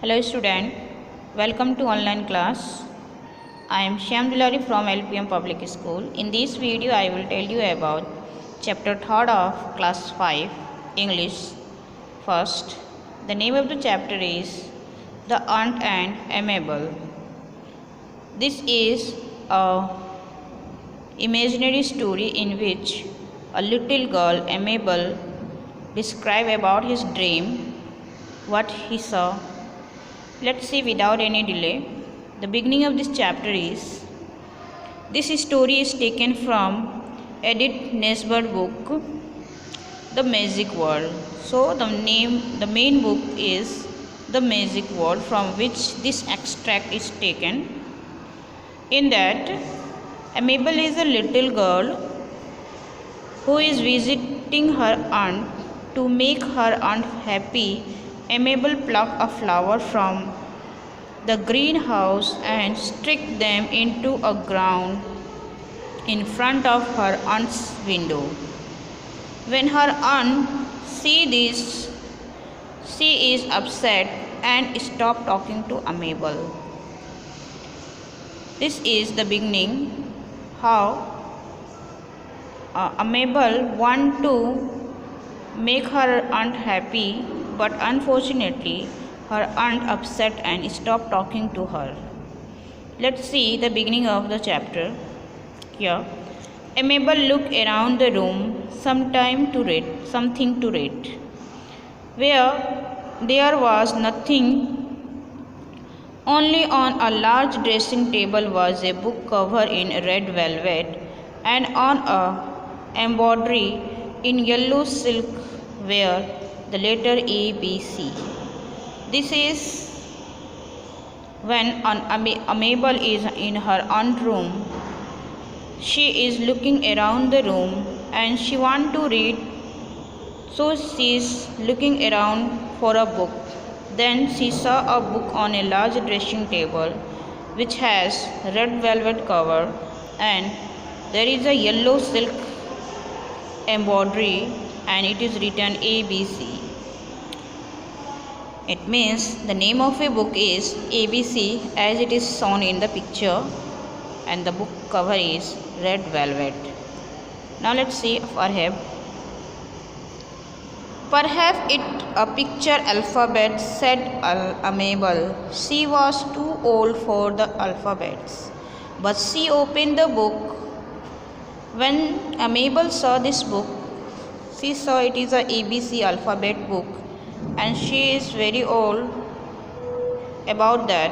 Hello student, welcome to online class. I am Shyam Dulari from LPM Public School. In this video I will tell you about chapter 3rd of class 5 English. First, the name of the chapter is The Aunt and Amabel. This is a imaginary story in which a little girl Amabel describes about his dream, what he saw. Let's see without any delay. The beginning of this chapter is, this story is taken from Edith Nesbit book, The Magic World. So the main book is The Magic World, from which this extract is taken. In that, Amabel is a little girl who is visiting her aunt. To make her aunt happy, Amabel plucked a flower from the greenhouse and stick them into a ground in front of her aunt's window. When her aunt sees this, she is upset and stops talking to Amabel. This is the beginning how Amabel wants to make her aunt happy, but unfortunately her aunt upset and stopped talking to her. Let's see the beginning of the chapter. Here, Amabel looked around the room, something to read. Where there was nothing, only on a large dressing table was a book cover in red velvet, and on a embroidery in yellow silk were the letter A, B, C. This is when Amabel is in her aunt's room. She is looking around the room and she wants to read, so she is looking around for a book. Then she saw a book on a large dressing table which has red velvet cover, and there is a yellow silk embroidery and it is written ABC. It means the name of a book is ABC as it is shown in the picture, and the book cover is red velvet. Now let's see Perhaps it a picture alphabet, said Amabel. She was too old for the alphabets, but she opened the book. When Amabel saw this book, she saw it is a ABC alphabet book, and she is very old about that.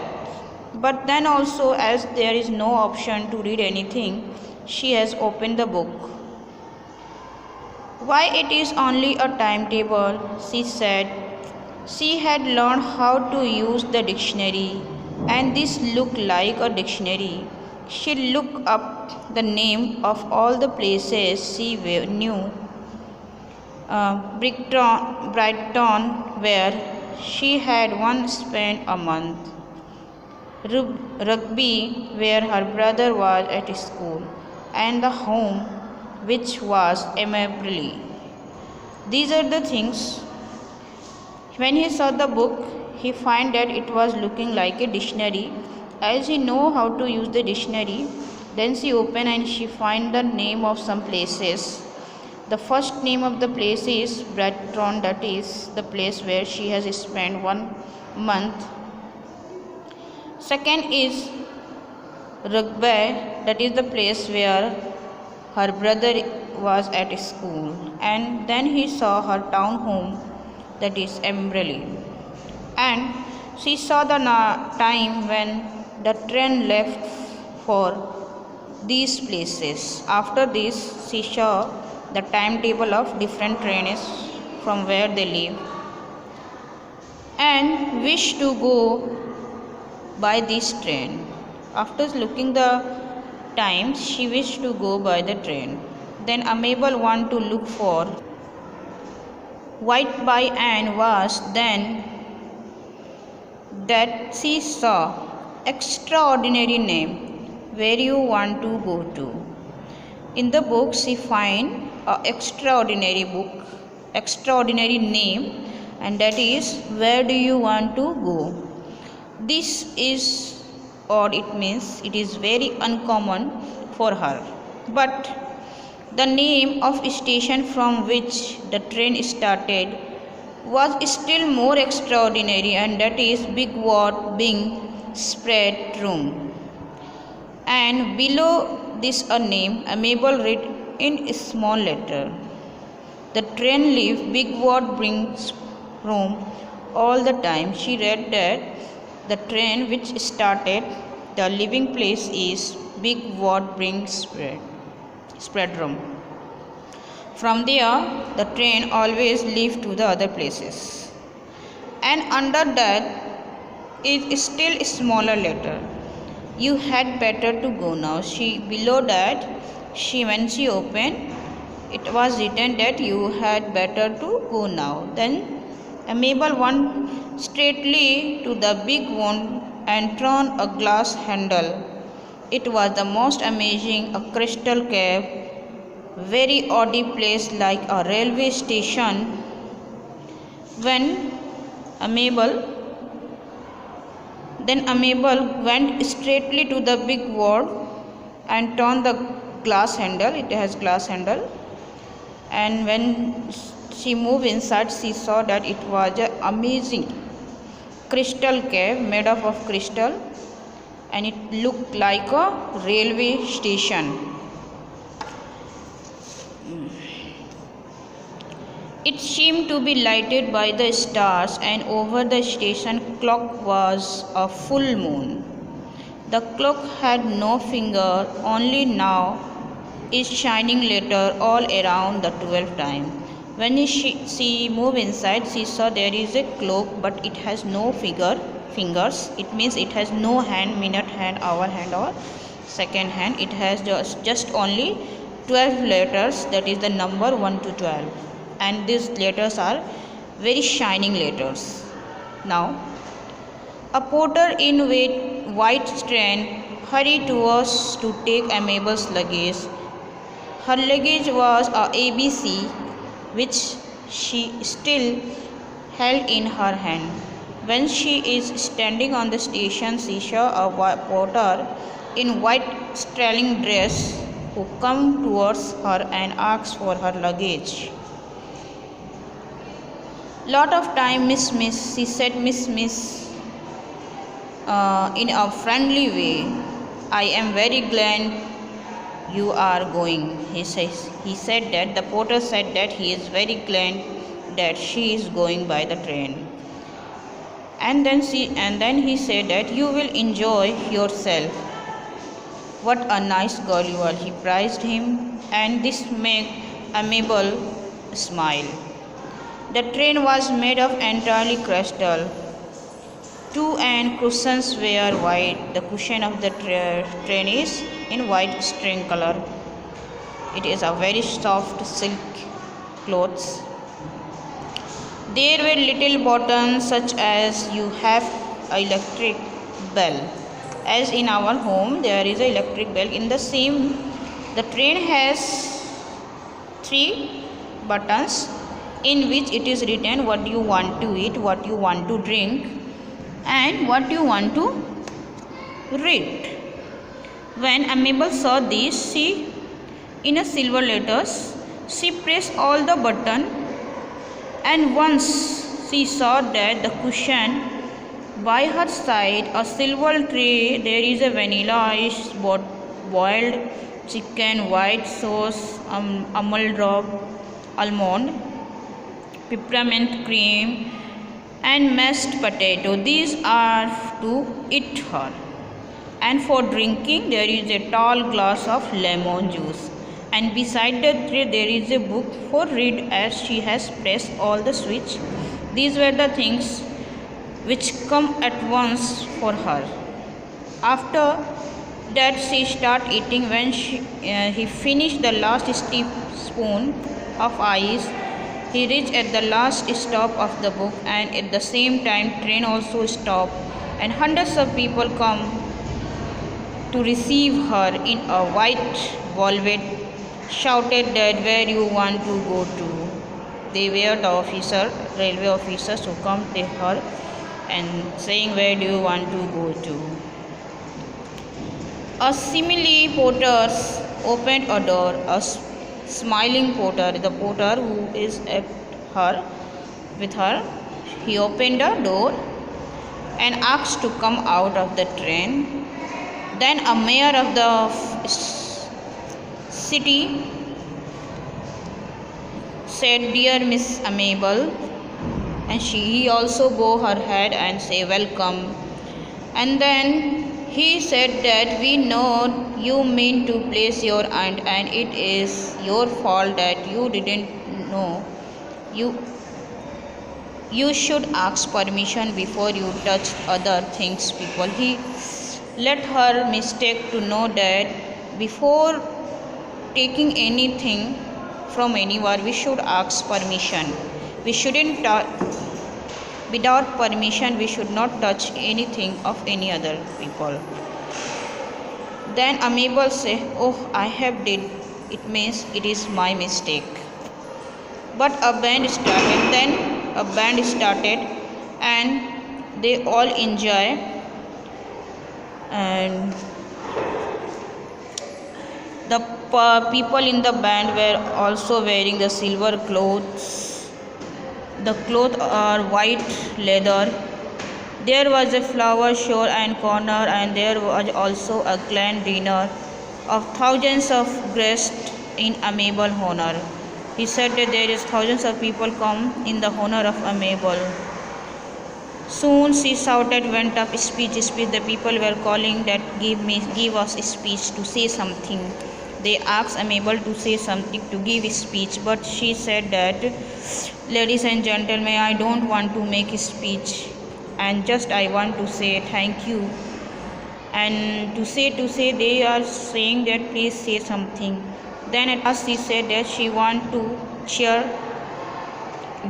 But then also, as there is no option to read anything, she has opened the book. Why, it is only a timetable, she said. She had learned how to use the dictionary, and this looked like a dictionary. She looked up the name of all the places she knew. Brighton, where she had once spent a month. Rugby, where her brother was at school, and the home, which was Amabel. These are the things. When he saw the book, he found that it was looking like a dictionary. As he know how to use the dictionary, then she opened and she find the name of some places. The first name of the place is Brighton, that is the place where she has spent 1 month. Second is Rugby, that is the place where her brother was at school. And then he saw her town home, that is Amberley. And she saw the time when the train left for these places. After this, she saw the timetable of different trains from where they live, and wished to go by this train. After looking the times, she wished to go by the train. Then Amabel wanted to look for White by and was then that she saw extraordinary name, where you want to go to. In the book she find a extraordinary name, and that is, where do you want to go. This is, or it means it is very uncommon for her. But the name of station from which the train started was still more extraordinary, and that is Big Ward Bing Spread Room. And below this a name, Amabel read in a small letter. The train leaves Big Ward Bing's room all the time. She read that the train which started the living place is Big Ward Bing's spread room. From there, the train always leaves to the other places. And under that is still a smaller letter. You had better to go now. Below that, when she opened, it was written that you had better to go now. Then Amabel went straightly to the big wound and turned a glass handle. It was the most amazing, a crystal cave, very odd place like a railway station. When Amabel went straightly to the big ward and turned the glass handle. It has glass handle. And when she moved inside, she saw that it was an amazing crystal cave made up of crystal, and it looked like a railway station. It seemed to be lighted by the stars, and over the station clock was a full moon. The clock had no finger, only now is shining later all around the 12th time. When she moved inside, she saw there is a clock, but it has no fingers. It means it has no hand, minute hand, hour hand or second hand. It has just only 12 letters, that is the number 1 to 12. And these letters are very shining letters. Now, a porter in white train hurried towards to take Amabel's luggage. Her luggage was a ABC, which she still held in her hand. When she is standing on the station, she saw a porter in white styling dress who come towards her and asked for her luggage. Lot of time, Miss, she said, Miss, in a friendly way. I am very glad you are going. He said that the porter said that he is very glad that she is going by the train. And then he said that you will enjoy yourself. What a nice girl you are. He praised him, and this made Amabel smile. The train was made of entirely crystal. Two and cushions were white. The cushion of the train is in white string color. It is a very soft silk clothes. There were little buttons such as you have an electric bell. As in our home, there is an electric bell. In the same, the train has 3 buttons in which it is written what you want to eat, what you want to drink, and what you want to read. When Amabel saw this, she, in a silver letters, she pressed all the button, and once she saw that the cushion by her side, a silver tray, there is a vanilla ice, boiled chicken, white sauce, almond, peppermint cream, and mashed potato. These are to eat her. And for drinking, there is a tall glass of lemon juice. And beside the tray, there is a book for read, as she has pressed all the switch. These were the things which come at once for her. After that, she started eating. When he finished the last teaspoon of ice, he reached at the last stop of the book, and at the same time train also stopped, and hundreds of people come to receive her in a white velvet, shouted that where you want to go to. They were the railway officers who come to her and saying, where do you want to go to? A simile porter opened a door. A smiling porter, the porter who is at her with her, he opened a door and asked to come out of the train. Then a mayor of the city said, dear Miss Amabel, and he also bowed her head and say welcome. And then he said that we know you mean to place your aunt, and it is your fault that you didn't know. You should ask permission before you touch other things, people. He let her mistake to know that before taking anything from anywhere, we should ask permission. We shouldn't without permission, we should not touch anything of any other people. Then Amabel said, oh, I have did. It means it is my mistake. But a band started. Then a band started, and they all enjoy. And the people in the band were also wearing the silver clothes. The clothes are white leather. There was a flower show and corner, and there was also a grand dinner of thousands of guests in Amabel honor. He said that there is thousands of people come in the honor of Amabel. Soon she shouted, went up, speech. The people were calling that give us a speech, to say something. They asked Amabel to say something, to give a speech, but she said that, ladies and gentlemen, I don't want to make a speech, and just I want to say thank you. And to say they are saying that please say something. Then at last she said that she want to cheer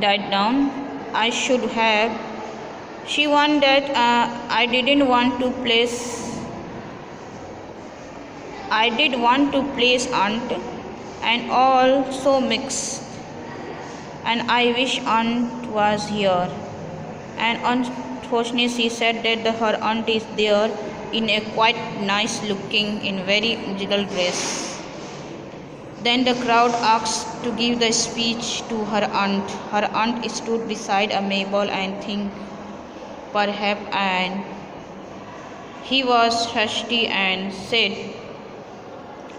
that down. She want that I did want to place aunt and all so mixed, and I wish aunt was here. And unfortunately she said that her aunt is there in a quite nice looking, in very regal dress. Then the crowd asked to give the speech to her aunt. Her aunt stood beside Amabel and think perhaps, and he was thirsty and said,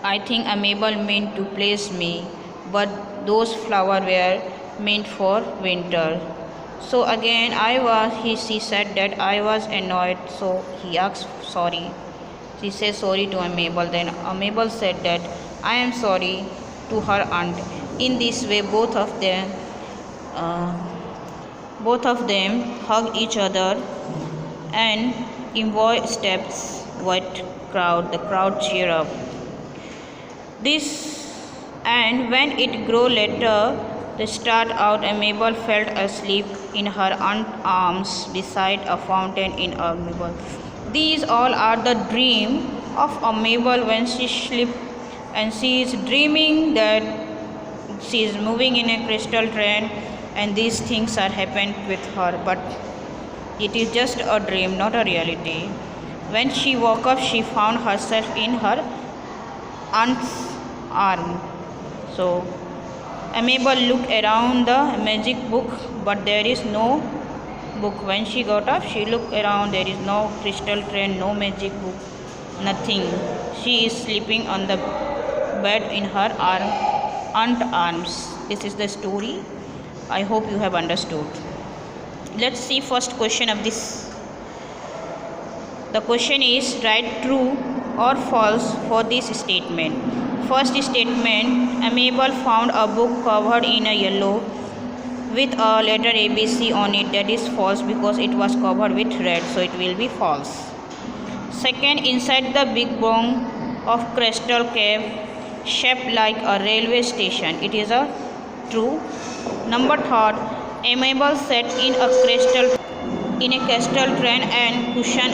I think Amabel meant to place me, but those flowers were meant for winter. So again she said that I was annoyed, so he asked sorry. She said sorry to Amabel. Then Amabel said that I am sorry to her aunt. In this way, both of them hug each other, and envoy steps what crowd. The crowd cheer up. And when it grew later, they start out. Amabel fell asleep in her aunt's arms beside a fountain in Amabel. These all are the dream of Amabel when she sleep, and she is dreaming that she is moving in a crystal train, and these things are happened with her, but it is just a dream, not a reality. When she woke up, she found herself in her aunt's arm. So Amabel looked around the magic book, but there is no book. When she got up, she looked around. There is no crystal train, no magic book, nothing. She is sleeping on the bed in her aunt arms. This is the story. I hope you have understood. Let's see first question of this. The question is, write true or false for this statement. First statement, Amabel found a book covered in a yellow with a letter ABC on it. That is false because it was covered with red, so it will be false. Second, inside the big bong of crystal cave shaped like a railway station. It is a true. Number third, Amabel sat in a crystal train and cushion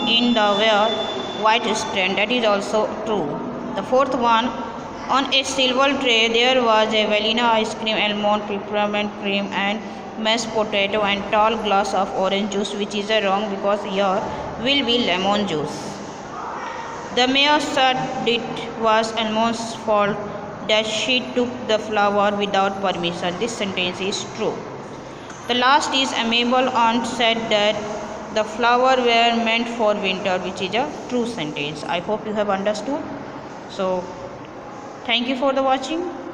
in the where white strand. That is also true. The fourth one, on a silver tray there was a vanilla ice cream, almond, peppermint cream, and mashed potato and tall glass of orange juice, which is wrong because here will be lemon juice. The mayor said it was Almond's fault that she took the flower without permission. This sentence is true. The last is Amabel aunt said that the flower were meant for winter, which is a true sentence. I hope you have understood. So thank you for the watching.